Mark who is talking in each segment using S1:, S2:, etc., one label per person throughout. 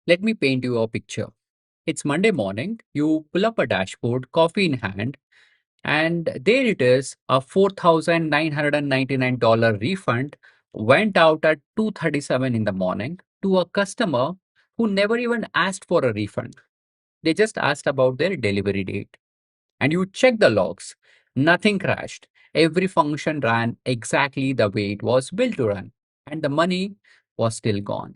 S1: Let me paint you a picture. It's Monday morning. You pull up a dashboard, coffee in hand, and there it is, a $4,999 refund went out at 2:37 in the morning to a customer who never even asked for a refund. They just asked about their delivery date. And you check the logs. Nothing crashed. Every function ran exactly the way it was built to run, and the money was still gone.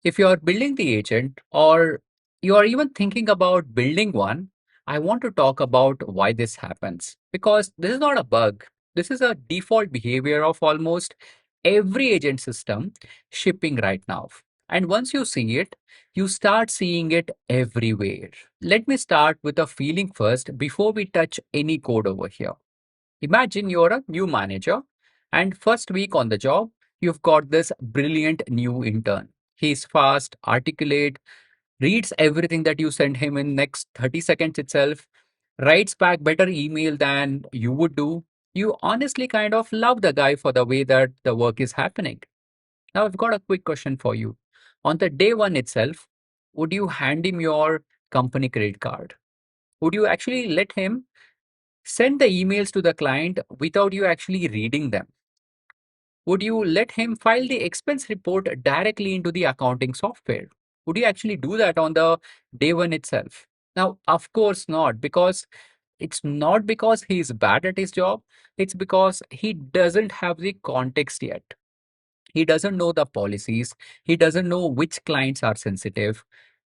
S1: If you are building the agent or you are even thinking about building one, I want to talk about why this happens. Because this is not a bug, this is a default behavior of almost every agent system shipping right now. And once you see it, you start seeing it everywhere. Let me start with a feeling first before we touch any code over here. Imagine you're a new manager, and first week on the job, you've got this brilliant new intern. He's fast, articulate, reads everything that you send him in next 30 seconds itself, writes back better email than you would do. You honestly kind of love the guy for the way that the work is happening. Now I've got a quick question for you. On the day one itself, would you hand him your company credit card? Would you actually let him send the emails to the client without you actually reading them? Would you let him file the expense report directly into the accounting software? Would you actually do that on the day one itself? Now, of course not, because it's not because he's bad at his job, it's because he doesn't have the context yet. He doesn't know the policies, he doesn't know which clients are sensitive.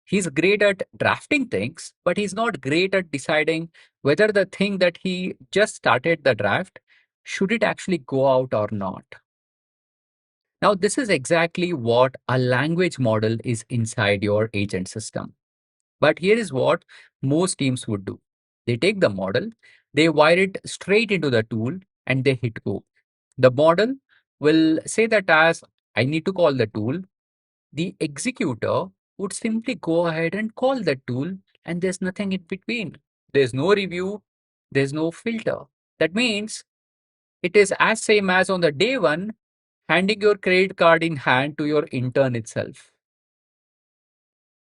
S1: He's great at drafting things, but he's not great at deciding whether the thing that he just started the draft should it actually go out or not. Now, this is exactly what a language model is inside your agent system. But here is what most teams would do. They take the model, they wire it straight into the tool, and they hit go. The model will say that as I need to call the tool, the executor would simply go ahead and call the tool, and there's nothing in between. There's no review, there's no filter. That means it is as same as on the day one, handing your credit card in hand to your intern itself.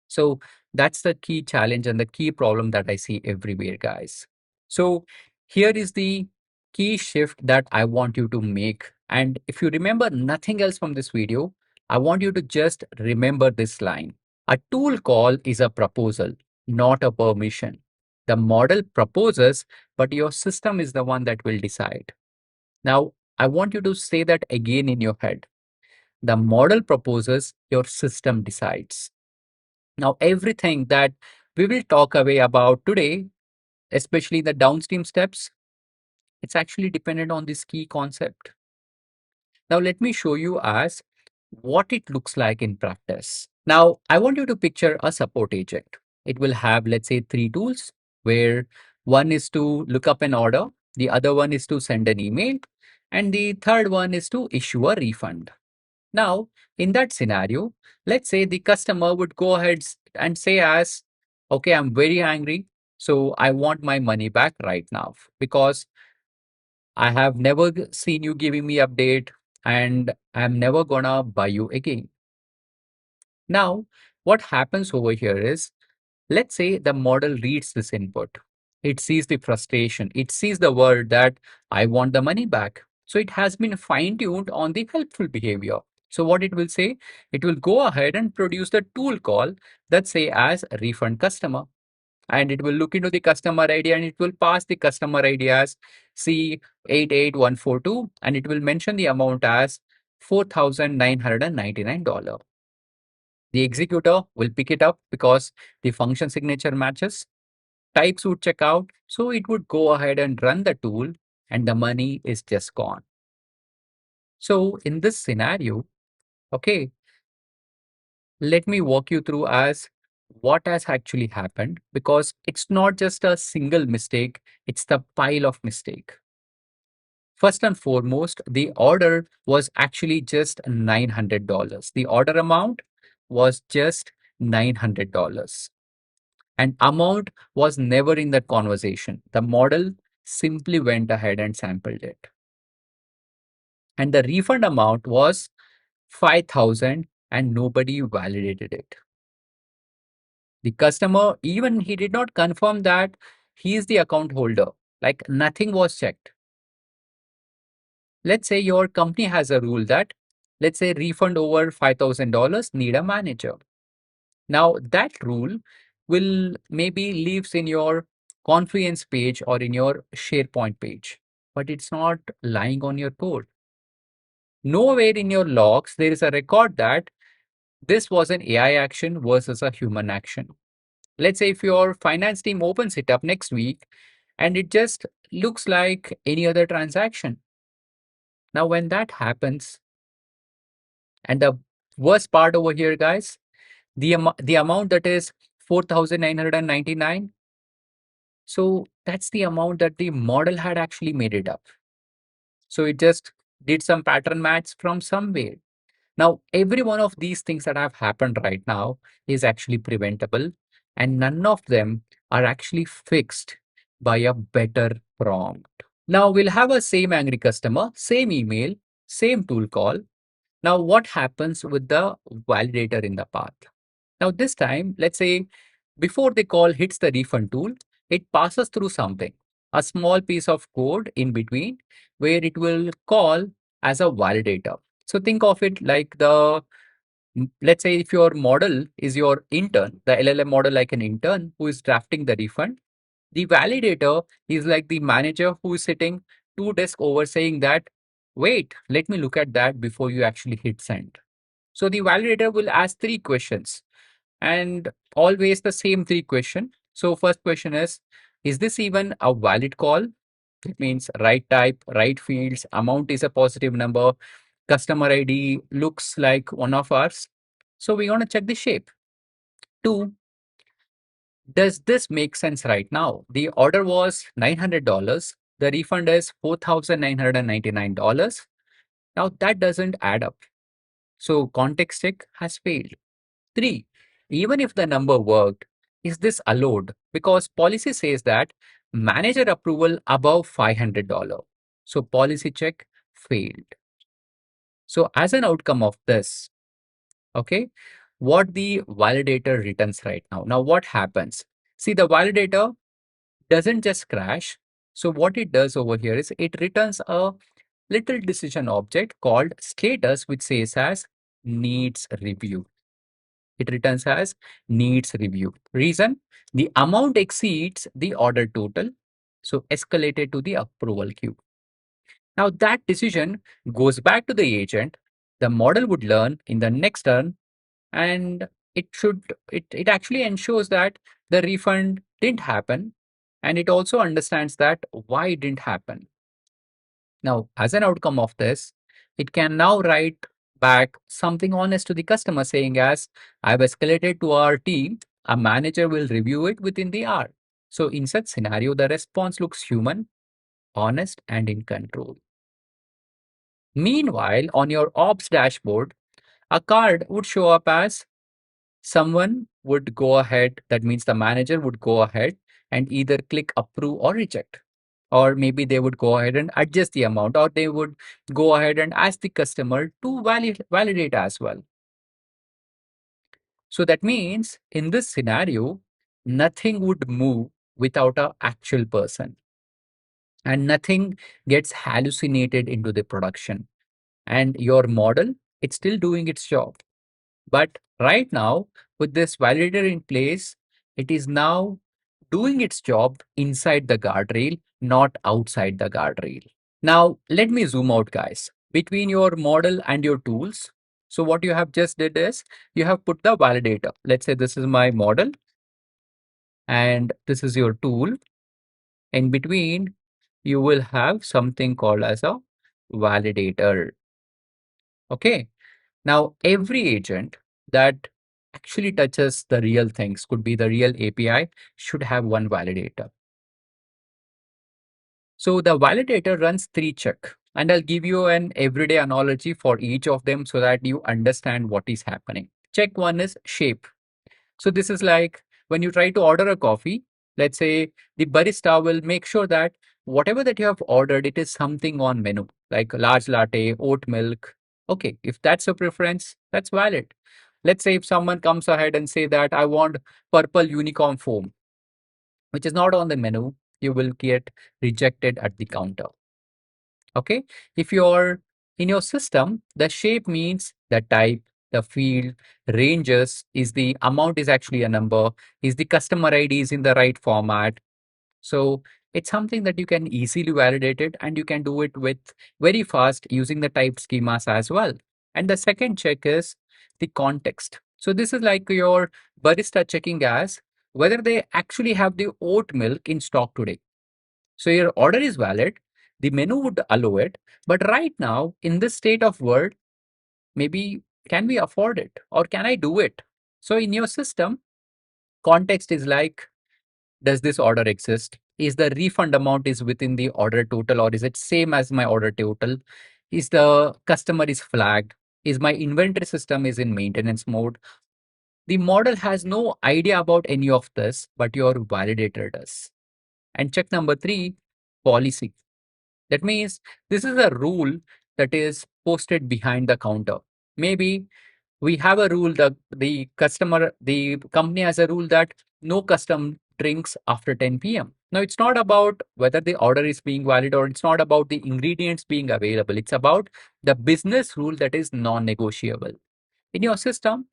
S1: So that's the key challenge and the key problem that I see everywhere, guys. So here is the key shift that I want you to make. And if you remember nothing else from this video, I want you to just remember this line. A tool call is a proposal, not a permission. The model proposes, but your system is the one that will decide. Now, I want you to say that again in your head. The model proposes, your system decides. Now, everything that we will talk away about today, especially the downstream steps, it's actually dependent on this key concept. Now, let me show you as what it looks like in practice. Now, I want you to picture a support agent. It will have, let's say, three tools where one is to look up an order, the other one is to send an email, and the third one is to issue a refund. Now, in that scenario, let's say the customer would go ahead and say as, okay, I'm very angry. So I want my money back right now because I have never seen you giving me update and I'm never gonna buy you again. Now, what happens over here is, let's say the model reads this input. It sees the frustration. It sees the word that I want the money back. So it has been fine tuned on the helpful behavior. So what it will say, it will go ahead and produce the tool call that say as refund customer. And it will look into the customer ID and it will pass the customer ID as C88142 and it will mention the amount as $4,999. The executor will pick it up because the function signature matches. Types would check out, so it would go ahead and run the tool and the money is just gone. So in this scenario, okay, let me walk you through as what has actually happened because it's not just a single mistake, it's the pile of mistake. First and foremost, the order was actually just $900. The order amount was just $900. And amount was never in that conversation. The model simply went ahead and sampled it. And the refund amount was 5,000 and nobody validated it. The customer, even he did not confirm that he is the account holder, like nothing was checked. Let's say your company has a rule that, let's say, refund over $5,000 need a manager. Now that rule will maybe lives in your Confluence page or in your SharePoint page, but it's not lying on your code. Nowhere in your logs there is a record that this was an AI action versus a human action. Let's say if your finance team opens it up next week and it just looks like any other transaction. Now, when that happens, and the worst part over here, guys, the amount that is 4,999. So that's the amount that the model had actually made it up. So it just did some pattern match from somewhere. Now, every one of these things that have happened right now is actually preventable, and none of them are actually fixed by a better prompt. Now, we'll have a same angry customer, same email, same tool call. Now, what happens with the validator in the path? Now, this time, let's say before the call hits the refund tool, it passes through something, a small piece of code in between where it will call as a validator. So think of it like let's say if your model is your intern, the LLM model like an intern who is drafting the refund, the validator is like the manager who is sitting two desks over saying that, wait, let me look at that before you actually hit send. So the validator will ask three questions and always the same three question. So first question is this even a valid call? It means right type, right fields, amount is a positive number, customer ID looks like one of ours. So we want to check the shape. Two, does this make sense right now? The order was $900. The refund is $4,999. Now that doesn't add up. So context check has failed. Three, even if the number worked, is this allowed? Because policy says that manager approval above $500. So policy check failed. So as an outcome of this, okay, what the validator returns right now. Now what happens? See, the validator doesn't just crash. So what it does over here is it returns a little decision object called status, which says as needs review. It returns as needs review. Reason, the amount exceeds the order total, so escalated to the approval queue. Now that decision goes back to the agent. The model would learn in the next turn, and it actually ensures that the refund didn't happen, and it also understands that why it didn't happen. Now, as an outcome of this, it can now write back something honest to the customer saying as, I've escalated to our team, a manager will review it within the hour. So in such scenario, the response looks human, honest, and in control. Meanwhile, on your ops dashboard, a card would show up as someone would go ahead. That means the manager would go ahead and either click approve or reject. Or maybe they would go ahead and adjust the amount, or they would go ahead and ask the customer to validate as well. So that means in this scenario, nothing would move without an actual person, and nothing gets hallucinated into the production. And your model, it's still doing its job. But right now, with this validator in place, it is now doing its job inside the guardrail, not outside the guardrail. Now, let me zoom out, guys, between your model and your tools. So what you have just did is you have put the validator. Let's say this is my model and this is your tool. In between, you will have something called as a validator. Okay. Now, every agent that actually touches the real things, could be the real API, should have one validator. So the validator runs three check, and I'll give you an everyday analogy for each of them so that you understand what is happening. Check one is shape. So this is like when you try to order a coffee, let's say the barista will make sure that whatever that you have ordered, it is something on menu, like large latte, oat milk. Okay, if that's a preference, that's valid. Let's say if someone comes ahead and say that I want purple unicorn foam, which is not on the menu, you will get rejected at the counter. Okay. If you're in your system, the shape means the type, the field, ranges, is the amount is actually a number, is the customer ID is in the right format. So it's something that you can easily validate it, and you can do it with very fast using the typed schemas as well. And the second check is the context. So this is like your barista checking as whether they actually have the oat milk in stock today. So your order is valid, the menu would allow it, but right now in this state of world, maybe can we afford it or can I do it? So in your system, context is like, does this order exist? Is the refund amount is within the order total or is it same as my order total? Is the customer is flagged? Is my inventory system is in maintenance mode? The model has no idea about any of this, but your validator does. And check number three, policy. That means this is a rule that is posted behind the counter. Maybe we have a rule that the company has a rule that no custom drinks after 10 p.m. Now, it's not about whether the order is being valid or it's not about the ingredients being available. It's about the business rule that is non-negotiable. In your system,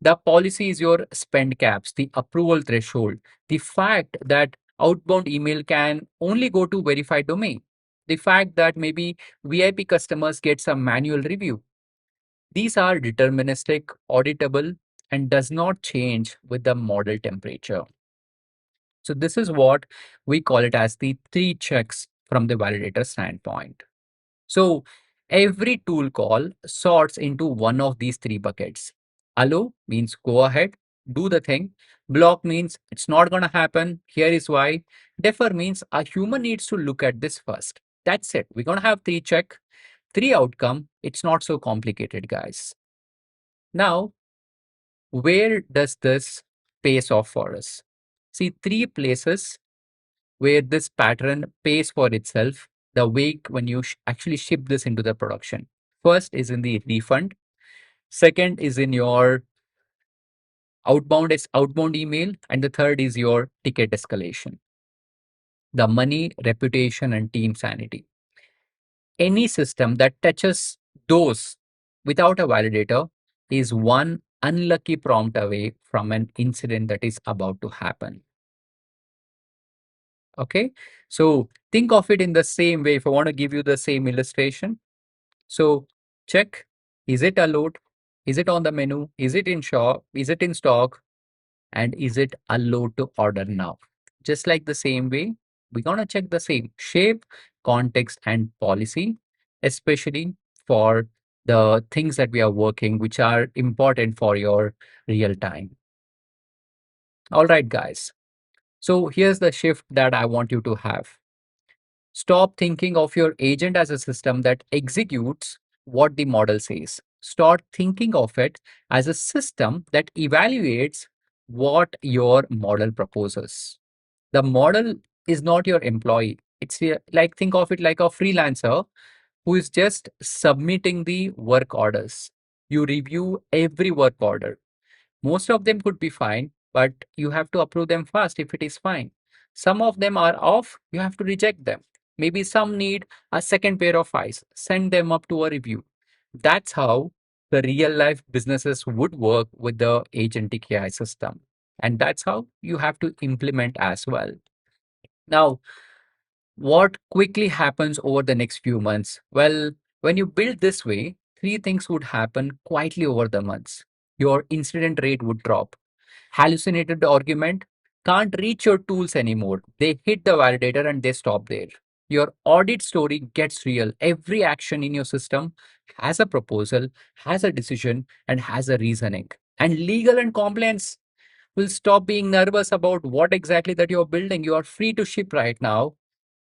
S1: the policy is your spend caps, the approval threshold, the fact that outbound email can only go to verified domain, the fact that maybe VIP customers get some manual review. These are deterministic, auditable, and does not change with the model temperature. So this is what we call it as the three checks from the validator standpoint. So every tool call sorts into one of these three buckets. Allow means go ahead, do the thing. Block means it's not going to happen. Here is why. Defer means a human needs to look at this first. That's it. We're going to have three check, three outcome. It's not so complicated, guys. Now, where does this pays off for us? See, three places where this pattern pays for itself the week when you actually ship this into the production. First is in the refund. Second is in your outbound email, and the third is your ticket escalation. The money, reputation, and team sanity. Any system that touches those without a validator is one unlucky prompt away from an incident that is about to happen. Okay, so think of it in the same way. If I want to give you the same illustration, so check, is it allowed? Is it on the menu? Is it in shop? Is it in stock? And is it allowed to order now? Just like the same way, we're going to check the same shape, context, and policy, especially for the things that we are working, which are important for your real time. All right, guys. So here's the shift that I want you to have. Stop thinking of your agent as a system that executes what the model says. Start thinking of it as a system that evaluates what your model proposes. The model is not your employee. Like think of it like a freelancer who is just submitting the work orders. You review every work order. Most of them could be fine, but you have to approve them fast if it is fine. Some of them are off, you have to reject them. Maybe some need a second pair of eyes, send them up to a review. That's how the real life businesses would work with the agentic AI system. And that's how you have to implement as well. Now, what quickly happens over the next few months? Well, when you build this way, three things would happen quietly over the months. Your incident rate would drop. Hallucinated argument can't reach your tools anymore. They hit the validator and they stop there. Your audit story gets real. Every action in your system has a proposal, has a decision, and has a reasoning. And legal and compliance will stop being nervous about what exactly that you're building. You are free to ship right now.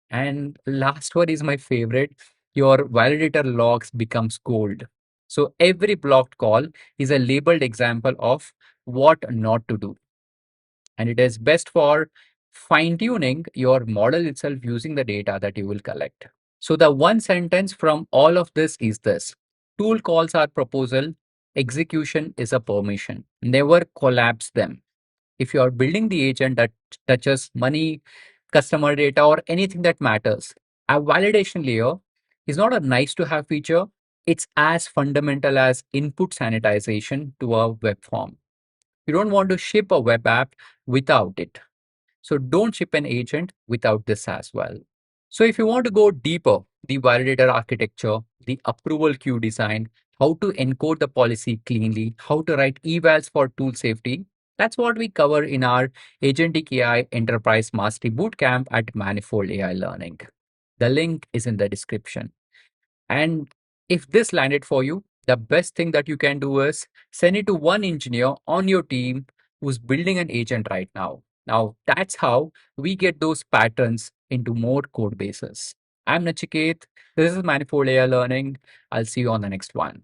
S1: And last one is my favorite. Your validator logs becomes gold. So every blocked call is a labeled example of what not to do. And it is best for fine tuning your model itself using the data that you will collect. So the one sentence from all of this is this: tool calls are proposal, Execution is a permission. Never collapse them. If you are building the agent that touches money, customer data, or anything that matters, a validation layer is not a nice to have feature. It's as fundamental as input sanitization to a web form. You don't want to ship a web app without it. So don't ship an agent without this as well. So if you want to go deeper, the validator architecture, the approval queue design, how to encode the policy cleanly, how to write evals for tool safety, that's what we cover in our Agentic AI Enterprise Mastery Bootcamp at Manifold AI Learning. The link is in the description. And if this landed for you, the best thing that you can do is send it to one engineer on your team who's building an agent right now. Now, that's how we get those patterns into more code bases. I'm Nachiketh. This is Manifold AI Learning. I'll see you on the next one.